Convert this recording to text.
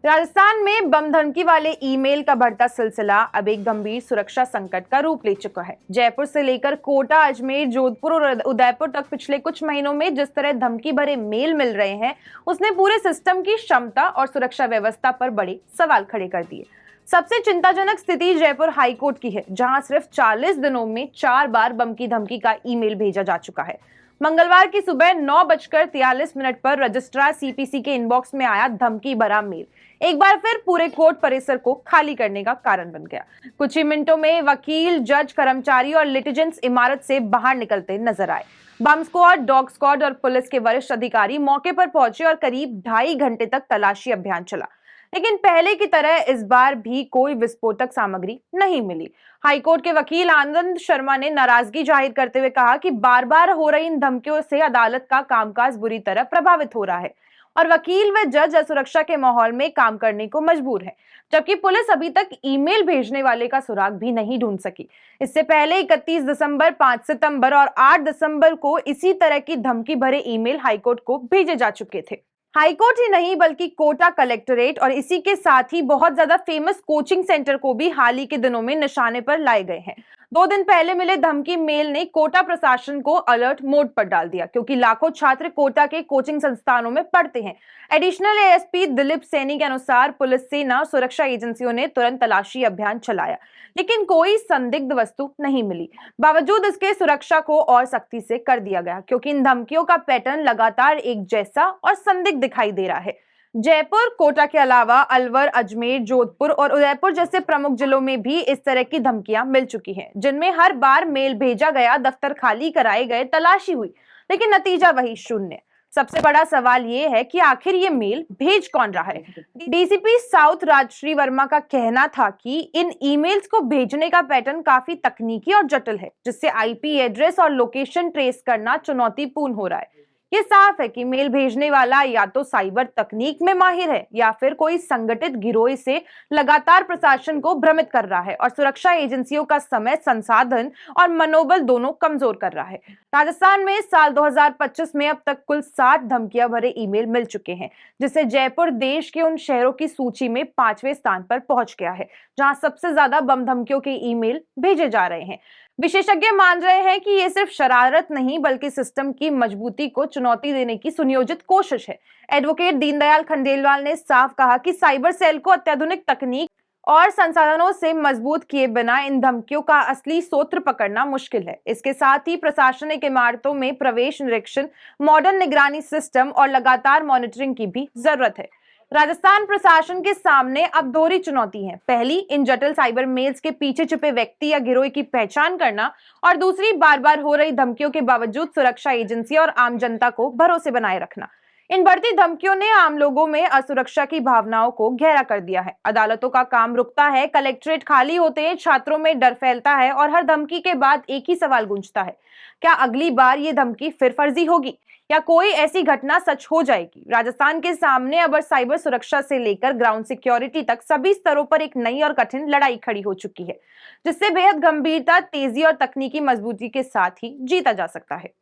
राजस्थान में बम धमकी वाले ईमेल का बढ़ता सिलसिला अब एक गंभीर सुरक्षा संकट का रूप ले चुका है। जयपुर से लेकर कोटा, अजमेर, जोधपुर और उदयपुर तक पिछले कुछ महीनों में जिस तरह धमकी भरे मेल मिल रहे हैं, उसने पूरे सिस्टम की क्षमता और सुरक्षा व्यवस्था पर बड़े सवाल खड़े कर दिए। सबसे चिंताजनक स्थिति जयपुर हाईकोर्ट की है, जहां सिर्फ 40 दिनों में 4 बार बम की धमकी का ईमेल भेजा जा चुका है। मंगलवार की सुबह 9:43 पर रजिस्ट्रार सीपीसी के इनबॉक्स में आया धमकी भरा मेल एक बार फिर पूरे कोर्ट परिसर को खाली करने का कारण बन गया। कुछ ही मिनटों में वकील, जज, कर्मचारी और लिटिजेंट्स इमारत से बाहर निकलते नजर आए। बम स्क्वाड, डॉग स्क्वाड और पुलिस के वरिष्ठ अधिकारी मौके पर पहुंचे और करीब 2.5 घंटे तक तलाशी अभियान चला, लेकिन पहले की तरह इस बार भी कोई विस्फोटक सामग्री नहीं मिली। हाईकोर्ट के वकील आनंद शर्मा ने नाराजगी जाहिर करते हुए कहा कि बार बार हो रही इन धमकियों से अदालत का कामकाज बुरी तरह प्रभावित हो रहा है और वकील व जज असुरक्षा के माहौल में काम करने को मजबूर है, जबकि पुलिस अभी तक ईमेल भेजने वाले का सुराग भी नहीं ढूंढ सकी। इससे पहले 31 दिसंबर, 5 सितंबर और 8 दिसंबर को इसी तरह की धमकी भरे ईमेल हाईकोर्ट को भेजे जा चुके थे। हाईकोर्ट ही नहीं बल्कि कोटा कलेक्टरेट और इसी के साथ ही बहुत ज्यादा फेमस कोचिंग सेंटर को भी हाल ही के दिनों में निशाने पर लाए गए हैं। 2 दिन पहले मिले धमकी मेल ने कोटा प्रशासन को अलर्ट मोड पर डाल दिया, क्योंकि लाखों छात्र कोटा के कोचिंग संस्थानों में पढ़ते हैं। एडिशनल एएसपी दिलीप सैनी के अनुसार पुलिस, सेना, सुरक्षा एजेंसियों ने तुरंत तलाशी अभियान चलाया, लेकिन कोई संदिग्ध वस्तु नहीं मिली। बावजूद इसके सुरक्षा को और सख्ती से कर दिया गया, क्योंकि इन धमकियों का पैटर्न लगातार एक जैसा और संदिग्ध दिखाई दे रहा है। जयपुर, कोटा के अलावा अलवर, अजमेर, जोधपुर और उदयपुर जैसे प्रमुख जिलों में भी इस तरह की धमकियां मिल चुकी हैं, जिनमें हर बार मेल भेजा गया, दफ्तर खाली कराए गए, तलाशी हुई, लेकिन नतीजा वही शून्य। सबसे बड़ा सवाल ये है कि आखिर ये मेल भेज कौन रहा है। डीसीपी साउथ राजश्री वर्मा का कहना था कि इन ईमेल्स को भेजने का पैटर्न काफी तकनीकी और जटिल है, जिससे आईपी एड्रेस और लोकेशन ट्रेस करना चुनौतीपूर्ण हो रहा है। ये साफ है कि मेल भेजने वाला या तो साइबर तकनीक में माहिर है या फिर कोई संगठित गिरोह से लगातार प्रशासन को भ्रमित कर रहा है और सुरक्षा एजेंसियों का समय, संसाधन और मनोबल दोनों कमजोर कर रहा है। राजस्थान में साल 2025 में अब तक कुल 60 धमकियां भरे ईमेल मिल चुके हैं, जिससे जयपुर देश के उन शहरों की सूची में 5वें स्थान पर पहुंच गया है जहां सबसे ज्यादा बम धमकियों के ईमेल भेजे जा रहे हैं। विशेषज्ञ मान रहे हैं कि ये सिर्फ शरारत नहीं बल्कि सिस्टम की मजबूती को चुनौती देने की सुनियोजित कोशिश है। एडवोकेट दीनदयाल खंडेलवाल ने साफ कहा कि साइबर सेल को अत्याधुनिक तकनीक और संसाधनों से मजबूत किए बिना इन धमकियों का असली सूत्र पकड़ना मुश्किल है। इसके साथ ही प्रशासनिक इमारतों में प्रवेश निरीक्षण, मॉडर्न निगरानी सिस्टम और लगातार मॉनिटरिंग की भी जरूरत है। राजस्थान प्रशासन के सामने अब दोहरी चुनौती है। पहली, इन जटिल साइबर मेल्स के पीछे छुपे व्यक्ति या गिरोह की पहचान करना, और दूसरी, बार बार हो रही धमकियों के बावजूद सुरक्षा एजेंसी और आम जनता को भरोसे बनाए रखना। इन बढ़ती धमकियों ने आम लोगों में असुरक्षा की भावनाओं को गहरा कर दिया है। अदालतों का काम रुकता है, कलेक्ट्रेट खाली होते हैं, छात्रों में डर फैलता है और हर धमकी के बाद एक ही सवाल गूंजता है, क्या अगली बार ये धमकी फिर फर्जी होगी या कोई ऐसी घटना सच हो जाएगी। राजस्थान के सामने अब साइबर सुरक्षा से लेकर ग्राउंड सिक्योरिटी तक सभी स्तरों पर एक नई और कठिन लड़ाई खड़ी हो चुकी है, जिससे बेहद गंभीरता, तेजी और तकनीकी मजबूती के साथ ही जीता जा सकता है।